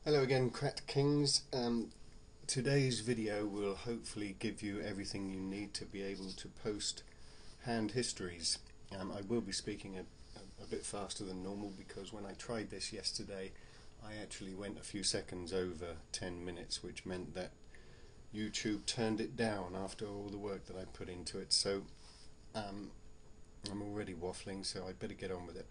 Hello again, Crat Kings. Today's video will hopefully give you everything you need to be able to post hand histories. I will be speaking a bit faster than normal because when I tried this yesterday I actually went a few seconds over 10 minutes, which meant that YouTube turned it down after all the work that I put into it. So I'm already waffling, so I'd better get on with it.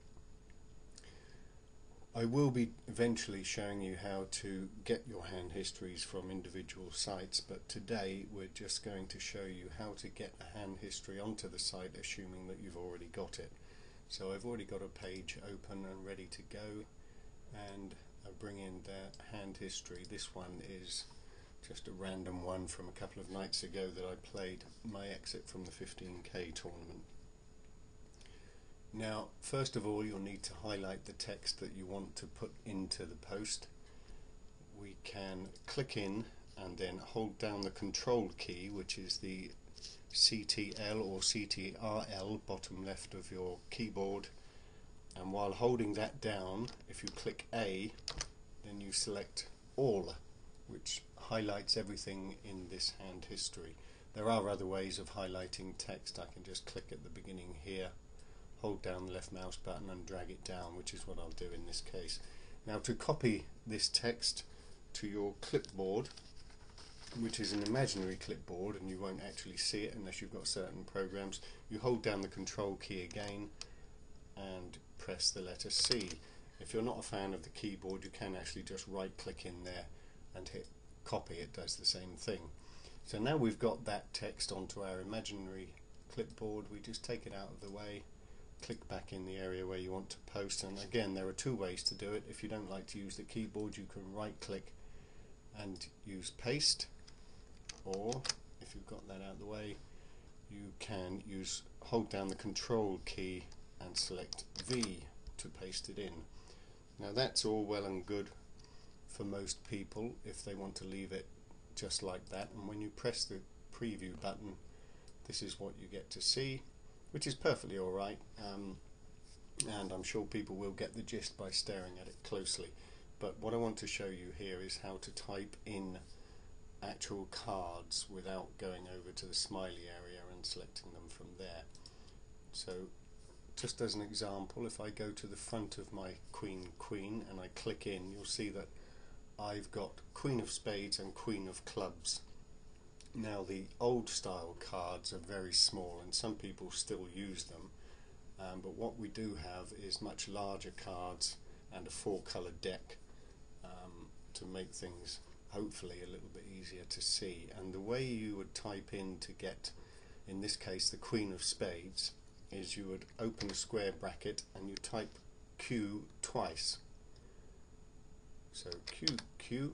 I will be eventually showing you how to get your hand histories from individual sites, but today we're just going to show you how to get a hand history onto the site, assuming that you've already got it. So I've already got a page open and ready to go, and I bring in the hand history. This one is just a random one from a couple of nights ago that I played my exit from the 15k tournament. Now, first of all, you'll need to highlight the text that you want to put into the post. We can click in and then hold down the control key, which is the CTL or CTRL, bottom left of your keyboard, and while holding that down, if you click A, then you select all, which highlights everything in this hand history. There are other ways of highlighting text. I can just click at the beginning here, hold down the left mouse button and drag it down, which is what I'll do in this case. Now, to copy this text to your clipboard, which is an imaginary clipboard and you won't actually see it unless you've got certain programs, you hold down the control key again and press the letter C. If you're not a fan of the keyboard, you can actually just right click in there and hit copy. It does the same thing. So now we've got that text onto our imaginary clipboard, we just take it out of the way, click back in the area where you want to post, and again there are two ways to do it. If you don't like to use the keyboard, you can right click and use paste, or if you've got that out of the way, you can hold down the control key and select V to paste it in. Now that's all well and good for most people if they want to leave it just like that, and when you press the preview button, this is what you get to see, which is perfectly alright, and I'm sure people will get the gist by staring at it closely. But what I want to show you here is how to type in actual cards without going over to the smiley area and selecting them from there. So just as an example, if I go to the front of my Queen and I click in, you'll see that I've got Queen of Spades and Queen of Clubs. Now, the old style cards are very small and some people still use them, but what we do have is much larger cards and a 4-colour deck to make things hopefully a little bit easier to see. And the way you would type in to get, in this case, the Queen of Spades, is you would open a square bracket and you type Q twice. So Q,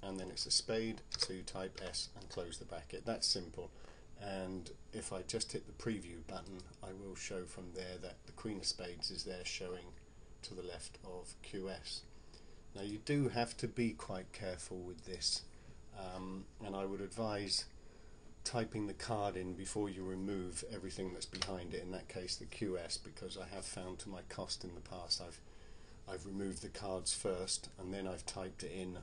and then it's a spade, so you type S and close the bracket. That's simple, and if I just hit the preview button, I will show from there that the Queen of Spades is there showing to the left of QS. Now, you do have to be quite careful with this, and I would advise typing the card in before you remove everything that's behind it, in that case the QS, because I have found to my cost in the past I've removed the cards first and then I've typed it in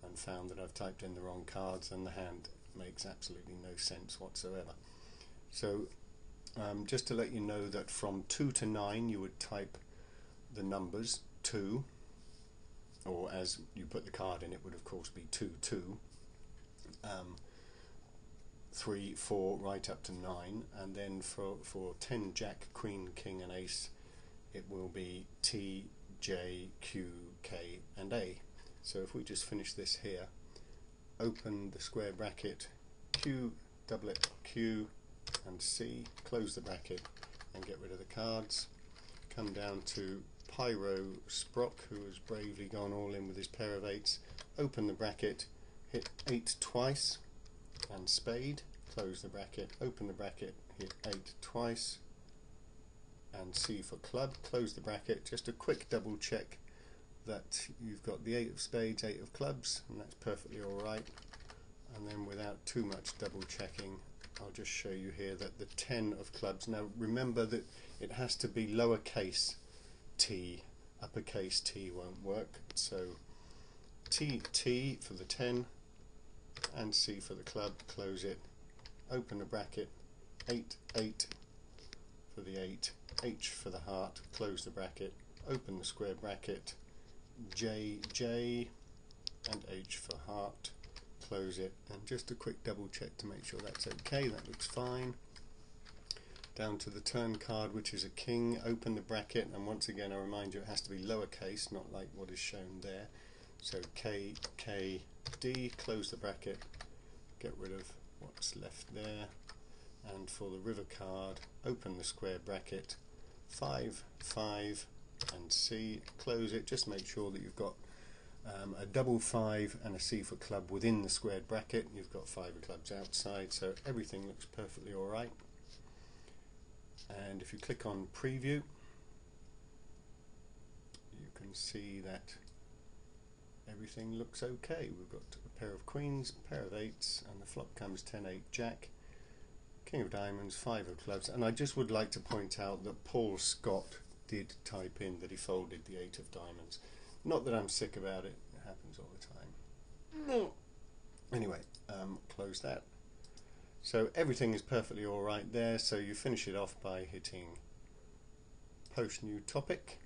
and found that I've typed in the wrong cards and the hand makes absolutely no sense whatsoever. So just to let you know that from 2 to 9 you would type the numbers 2, or as you put the card in, it would of course be 2, 2, 3, 4, right up to 9, and then for 10, Jack, Queen, King and Ace, it will be T, J, Q, K and A. So if we just finish this here, open the square bracket, Q, double it, Q and C, close the bracket and get rid of the cards, come down to Pyro Sprock, who has bravely gone all in with his pair of 8s, open the bracket, hit 8 twice and spade, close the bracket, open the bracket, hit 8 twice and C for club, close the bracket. Just a quick double check that you've got the 8 of spades, 8 of clubs, and that's perfectly alright. And then without too much double checking, I'll just show you here that the 10 of clubs, now remember that it has to be lowercase t, uppercase T won't work, so T for the 10 and C for the club, close it, open the bracket, 8, 8 for the 8, H for the heart, close the bracket, open the square bracket, J, J and H for heart, close it, and just a quick double check to make sure that's okay, that looks fine. Down to the turn card, which is a king, open the bracket, and once again I remind you it has to be lowercase, not like what is shown there. So K, K, D, close the bracket, get rid of what's left there, and for the river card, open the square bracket, 5, 5 and C, close it, just make sure that you've got a double 5 and a C for club within the squared bracket. You've got 5 of clubs outside, so everything looks perfectly alright. And if you click on preview, you can see that everything looks okay. We've got a pair of queens, a pair of 8s, and the flop comes 10, 8, jack, king of diamonds, 5 of clubs. And I just would like to point out that Paul Scott did type in that he folded the 8 of diamonds. Not that I'm sick about it, it happens all the time. No. Anyway, close that. So everything is perfectly alright there, so you finish it off by hitting post new topic,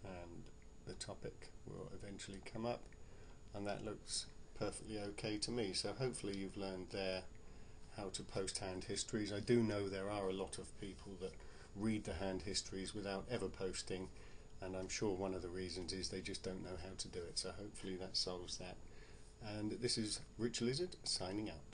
and the topic will eventually come up, and that looks perfectly okay to me. So hopefully you've learned there how to post hand histories. I do know there are a lot of people that read the hand histories without ever posting, and I'm sure one of the reasons is they just don't know how to do it, so hopefully that solves that. And this is Rich Lizard signing out.